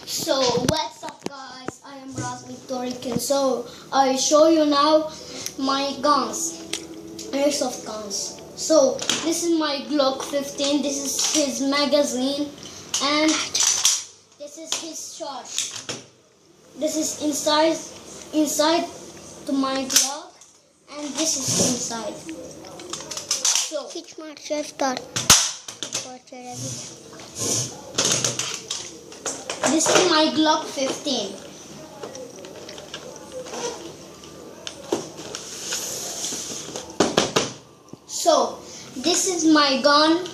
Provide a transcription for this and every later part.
So what's up guys, I am Raz Victorican. So I show you now my guns, airsoft guns. So this is my Glock 15, this is his magazine, and this is his charge. This is inside to my Glock, and this is inside. So Hiç marşa start. this is my Glock 15. So this is my gun.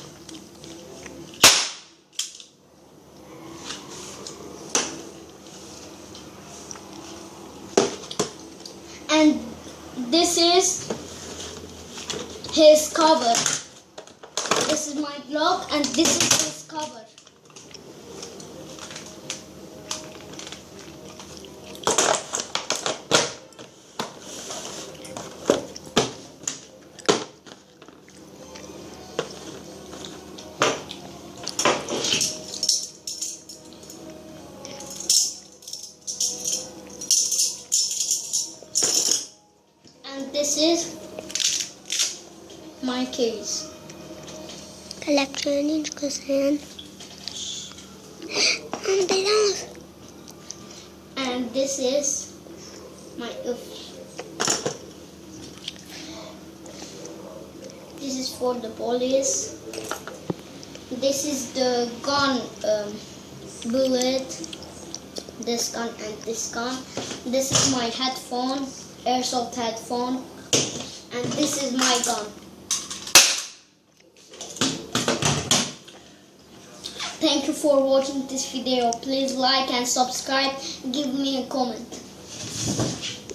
And this is his cover. This is my Glock and this is his cover. And this is my case. Collectioning kasi And this is my this is for the police. This is the gun bullet. This gun and this gun. This is my headphone, airsoft headphone, and this is my gun. Thank you for watching this video. Please like and subscribe. Give me a comment.